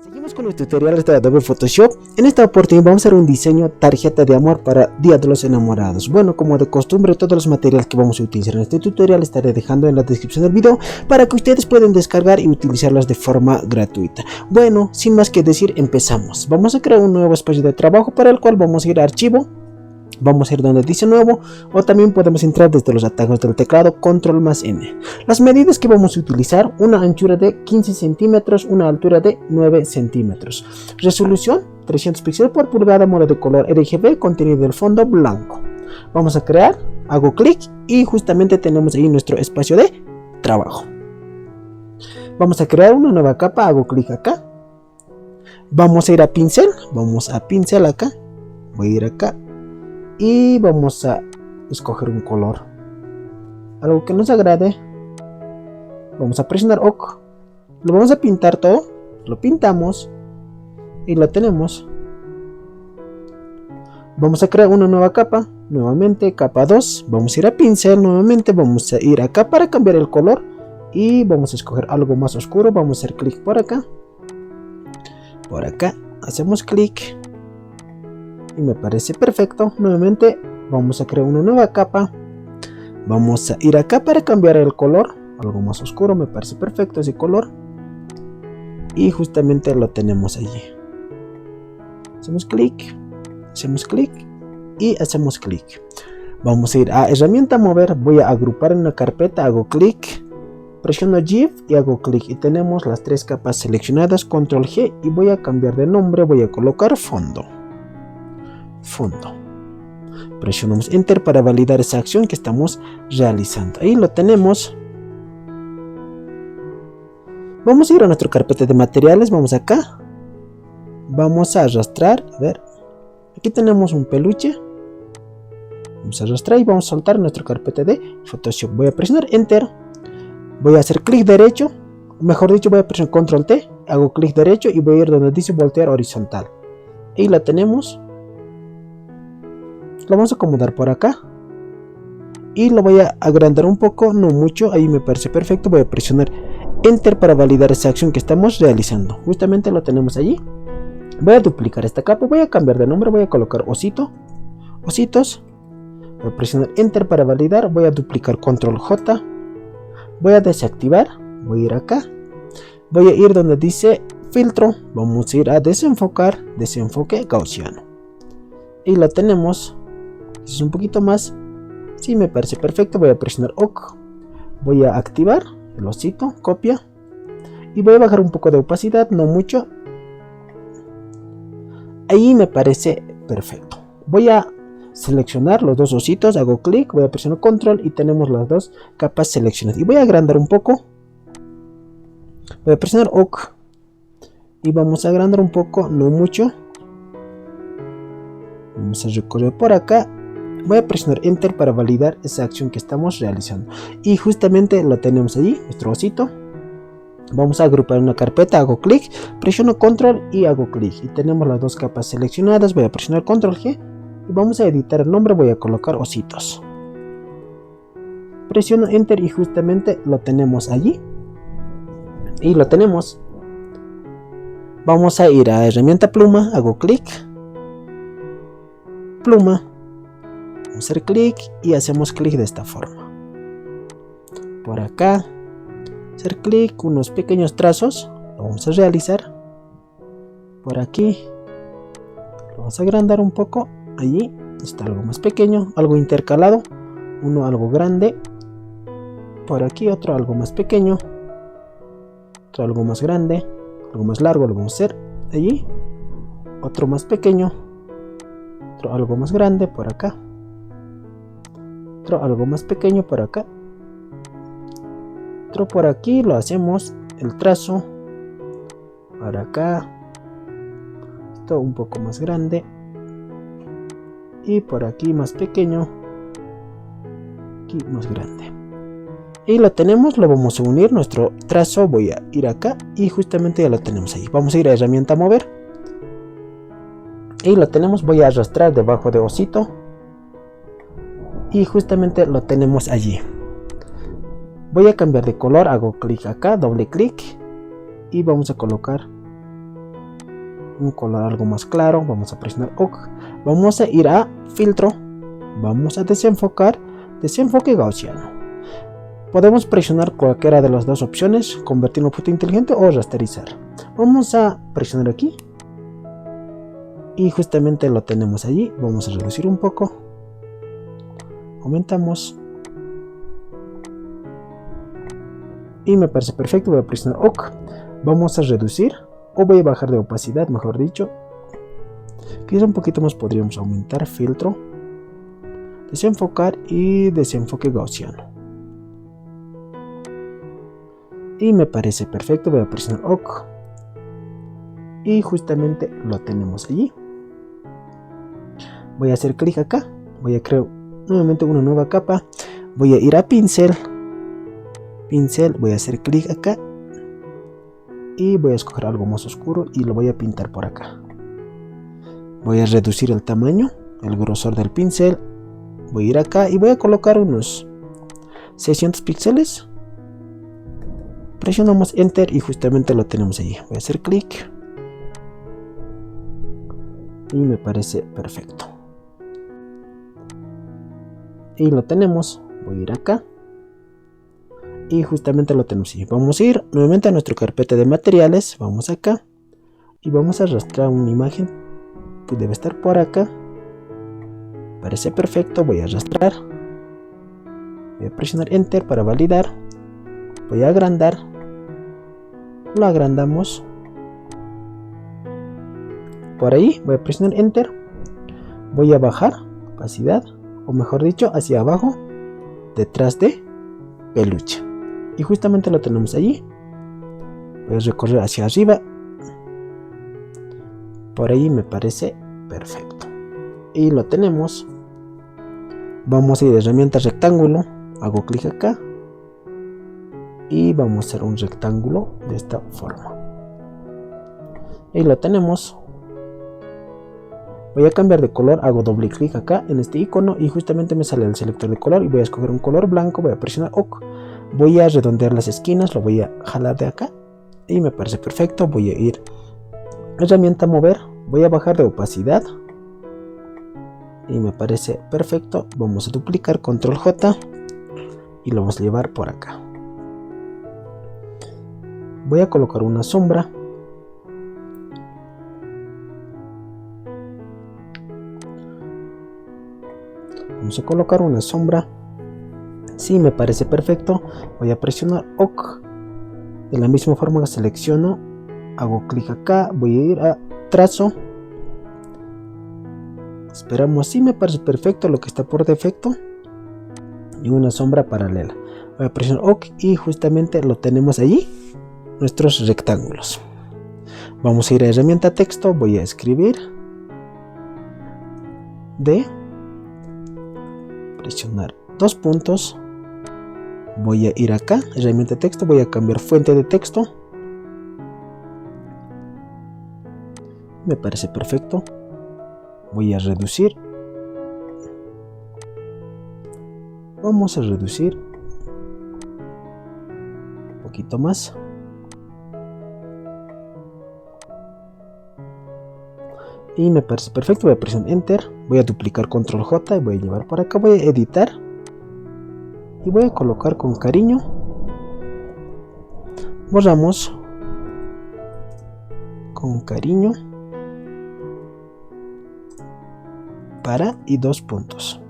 Seguimos con los tutoriales de Adobe Photoshop. En esta oportunidad vamos a hacer un diseño tarjeta de amor para Día de los Enamorados. Bueno, como de costumbre, todos los materiales que vamos a utilizar en este tutorial estaré dejando en la descripción del video para que ustedes puedan descargar y utilizarlas de forma gratuita. Bueno, sin más que decir, empezamos. Vamos a crear un nuevo espacio de trabajo para el cual vamos a ir a archivo. Vamos a ir donde dice nuevo, o también podemos entrar desde los atajos del teclado control más N. Las medidas que vamos a utilizar: una anchura de 15 centímetros, una altura de 9 centímetros. Resolución 300 píxeles por pulgada, modo de color RGB, contenido del fondo blanco. Vamos a crear, hago clic y justamente tenemos ahí nuestro espacio de trabajo. Vamos a crear una nueva capa, hago clic acá. Vamos a ir a pincel, vamos a pincel acá, voy a ir acá. Y vamos a escoger un color, algo que nos agrade. Vamos a presionar OK. Lo vamos a pintar todo. Lo pintamos y lo tenemos. Vamos a crear una nueva capa. Nuevamente capa 2. Vamos a ir a pincel. Nuevamente vamos a ir acá para cambiar el color. Y vamos a escoger algo más oscuro. Vamos a hacer clic por acá. Por acá. Hacemos clic. Y me parece perfecto. Nuevamente vamos a crear una nueva capa. Vamos a ir acá para cambiar el color, algo más oscuro. Me parece perfecto ese color y justamente lo tenemos allí. Hacemos clic y hacemos clic. Vamos a ir a herramienta mover. Voy a agrupar en una carpeta, hago clic, presiono Shift y hago clic y tenemos las tres capas seleccionadas. Control G y voy a cambiar de nombre. Voy a colocar fondo. Presionamos Enter para validar esa acción que estamos realizando. Ahí lo tenemos. Vamos a ir a nuestra carpeta de materiales. Vamos acá. Vamos a arrastrar. A ver. Aquí tenemos un peluche. Vamos a arrastrar y vamos a soltar nuestra carpeta de Photoshop. Voy a presionar Enter. Voy a hacer clic derecho. Mejor dicho, voy a presionar Control T. Hago clic derecho y voy a ir donde dice voltear horizontal. Ahí la tenemos. Lo vamos a acomodar por acá y lo voy a agrandar un poco, no mucho. Ahí me parece perfecto. Voy a presionar Enter para validar esa acción que estamos realizando. Justamente lo tenemos allí. Voy a duplicar esta capa, voy a cambiar de nombre, voy a colocar ositos. Voy a presionar Enter para validar. Voy a duplicar Control J. Voy a desactivar. Voy a ir acá. Voy a ir donde dice filtro. Vamos a ir a desenfocar, desenfoque gaussiano. Y lo tenemos. Es un poquito más. Sí, me parece perfecto. Voy a presionar OK. Voy a activar el osito, copia. Y voy a bajar un poco de opacidad, no mucho. Ahí me parece perfecto. Voy a seleccionar los dos ositos, hago clic, voy a presionar Control y tenemos las dos capas seleccionadas. Y voy a agrandar un poco. Voy a presionar OK. Y vamos a agrandar un poco, no mucho. Vamos a recorrer por acá. Voy a presionar Enter para validar esa acción que estamos realizando. Y justamente lo tenemos allí, nuestro osito. Vamos a agrupar en una carpeta, hago clic, presiono Control y hago clic. Y tenemos las dos capas seleccionadas. Voy a presionar Control G y vamos a editar el nombre. Voy a colocar ositos. Presiono Enter y justamente lo tenemos allí. Y lo tenemos. Vamos a ir a herramienta pluma, hago clic. Pluma. Vamos a hacer clic y hacemos clic de esta forma. Por acá. Hacer clic, unos pequeños trazos. Lo vamos a realizar. Por aquí. Lo vamos a agrandar un poco. Allí está algo más pequeño, algo intercalado. Uno algo grande. Por aquí otro algo más pequeño. Otro algo más grande. Algo más largo lo vamos a hacer. Allí. Otro más pequeño. Otro algo más grande por acá. Otro algo más pequeño por acá. Otro por aquí. Lo hacemos el trazo. Por acá. Esto un poco más grande. Y por aquí más pequeño. Aquí más grande. Y lo tenemos. Lo vamos a unir. Nuestro trazo. Voy a ir acá. Y justamente ya lo tenemos ahí. Vamos a ir a herramienta mover. Y lo tenemos. Voy a arrastrar debajo de osito. Y justamente lo tenemos allí. Voy a cambiar de color, hago clic acá, doble clic y vamos a colocar un color algo más claro, vamos a presionar OK. Vamos a ir a filtro, vamos a desenfocar, desenfoque gaussiano. Podemos presionar cualquiera de las dos opciones, convertir en objeto inteligente o rasterizar. Vamos a presionar aquí y justamente lo tenemos allí. Vamos a reducir un poco, aumentamos y me parece perfecto. Voy a presionar OK, vamos a reducir o voy a bajar de opacidad, mejor dicho. Quizá un poquito más podríamos aumentar, filtro, desenfocar y desenfoque gaussiano. Y me parece perfecto, voy a presionar OK. Y justamente lo tenemos allí. Voy a hacer clic acá, voy a crear nuevamente una nueva capa. Voy a ir a pincel, voy a hacer clic acá. Y voy a escoger algo más oscuro y lo voy a pintar por acá. Voy a reducir el tamaño, el grosor del pincel. Voy a ir acá y voy a colocar unos 600 píxeles. Presionamos Enter y justamente lo tenemos allí. Voy a hacer clic. Y me parece perfecto. Y lo tenemos. Voy a ir acá. Y justamente lo tenemos allí. Vamos a ir nuevamente a nuestra carpeta de materiales. Vamos acá. Y vamos a arrastrar una imagen. Pues debe estar por acá. Parece perfecto. Voy a arrastrar. Voy a presionar Enter para validar. Voy a agrandar. Lo agrandamos. Por ahí voy a presionar Enter. Voy a bajar opacidad, o mejor dicho, hacia abajo, detrás de peluche. Y justamente lo tenemos allí. Voy a recorrer hacia arriba. Por ahí me parece perfecto. Y lo tenemos. Vamos a ir a herramienta rectángulo. Hago clic acá. Y vamos a hacer un rectángulo de esta forma. Y lo tenemos. Voy a cambiar de color, hago doble clic acá en este icono y justamente me sale el selector de color y voy a escoger un color blanco, voy a presionar OK. Voy a redondear las esquinas, lo voy a jalar de acá y me parece perfecto. Voy a ir a herramienta mover, voy a bajar de opacidad y me parece perfecto. Vamos a duplicar, control J y lo vamos a llevar por acá. Voy a colocar una sombra. Vamos a colocar una sombra. Sí, me parece perfecto. Voy a presionar OK. De la misma forma que selecciono, hago clic acá, voy a ir a trazo. Esperamos, sí me parece perfecto lo que está por defecto. Y una sombra paralela. Voy a presionar OK y justamente lo tenemos allí. Nuestros rectángulos. Vamos a ir a herramienta texto, voy a escribir D, presionar dos puntos, voy a ir acá, herramienta texto, voy a cambiar fuente de texto, me parece perfecto, voy a reducir, vamos a reducir un poquito más. Y me parece perfecto, voy a presionar Enter, voy a duplicar control J y voy a llevar por acá, voy a editar y voy a colocar con cariño, borramos con cariño para y dos puntos.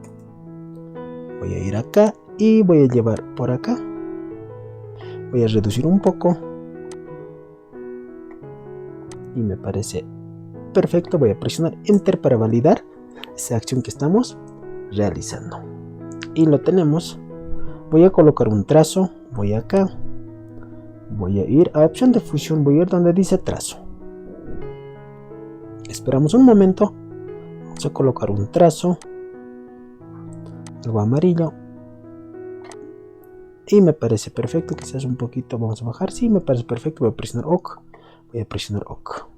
Voy a ir acá y voy a llevar por acá, voy a reducir un poco y me parece perfecto. Voy a presionar Enter para validar esa acción que estamos realizando y lo tenemos. Voy a colocar un trazo, voy acá, voy a ir a opción de fusión, voy a ir donde dice trazo, esperamos un momento, vamos a colocar un trazo, algo amarillo y me parece perfecto. Quizás un poquito, vamos a bajar, sí me parece perfecto. Voy a presionar OK, voy a presionar OK.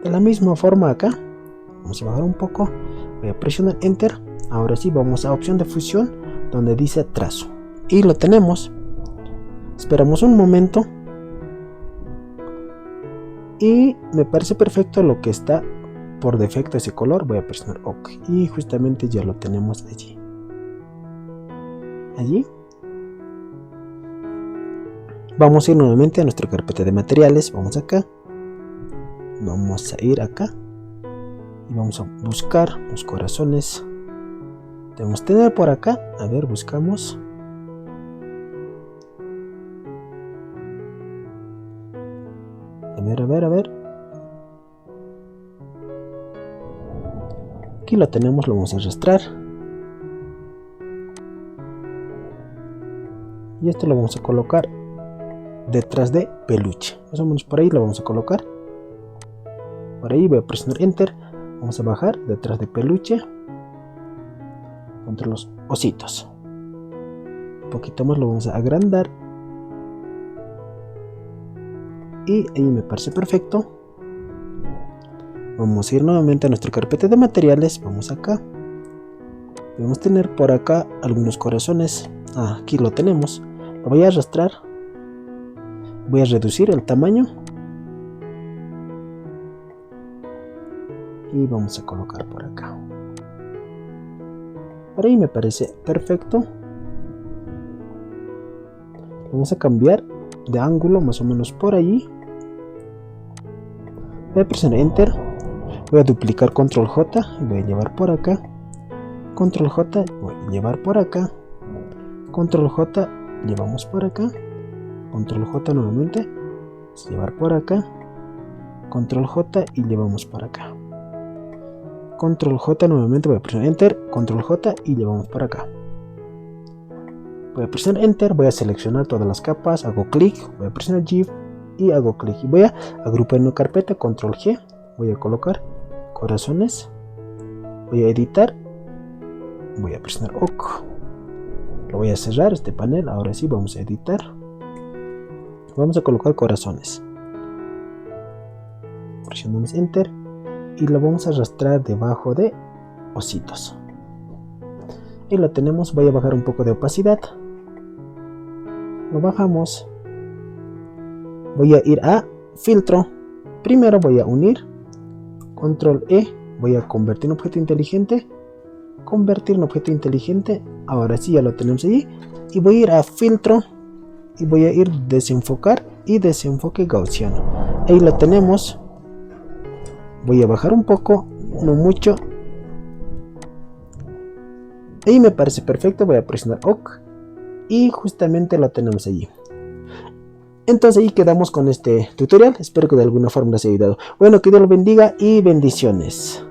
De la misma forma acá, vamos a bajar un poco, voy a presionar Enter. Ahora sí vamos a opción de fusión donde dice trazo y lo tenemos. Esperamos un momento y me parece perfecto lo que está por defecto ese color. Voy a presionar OK y justamente ya lo tenemos allí. Vamos a ir nuevamente a nuestra carpeta de materiales. Vamos acá, vamos a ir acá y vamos a buscar los corazones. Debemos tener por acá, a ver, buscamos. A ver. Aquí lo tenemos, lo vamos a arrastrar. Y esto lo vamos a colocar detrás de peluche. Más o menos por ahí lo vamos a colocar. Por ahí voy a presionar Enter. Vamos a bajar detrás de peluche. Contra los ositos. Un poquito más lo vamos a agrandar. Y ahí me parece perfecto. Vamos a ir nuevamente a nuestra carpeta de materiales. Vamos acá. Debemos tener por acá algunos corazones. Aquí lo tenemos. Lo voy a arrastrar. Voy a reducir el tamaño. Y vamos a colocar por acá. Por ahí me parece perfecto. Vamos a cambiar de ángulo más o menos por allí. Voy a presionar Enter. Voy a duplicar Control J y voy a llevar por acá. Control J, voy a llevar por acá. Control J, llevamos por acá. Control J nuevamente. Vamos a llevar por acá. Control J y llevamos por acá. Control J nuevamente, voy a presionar Enter. Control J y llevamos por acá. Voy a presionar Enter, voy a seleccionar todas las capas, hago clic, voy a presionar Shift y hago clic. Y voy a agrupar en una carpeta, Control G, voy a colocar corazones, voy a editar, voy a presionar OK. Lo voy a cerrar este panel, ahora sí vamos a editar. Vamos a colocar corazones. Presionamos Enter y lo vamos a arrastrar debajo de ositos. Y lo tenemos, voy a bajar un poco de opacidad. Lo bajamos. Voy a ir a filtro. Primero voy a unir. Control E. Voy a convertir en objeto inteligente. Convertir en objeto inteligente. Ahora sí ya lo tenemos allí. Y voy a ir a filtro. Y voy a ir desenfocar y desenfoque gaussiano. Ahí lo tenemos. Voy a bajar un poco, no mucho. Ahí me parece perfecto. Voy a presionar OK. Y justamente lo tenemos allí. Entonces ahí quedamos con este tutorial. Espero que de alguna forma les haya ayudado. Bueno, que Dios los bendiga y bendiciones.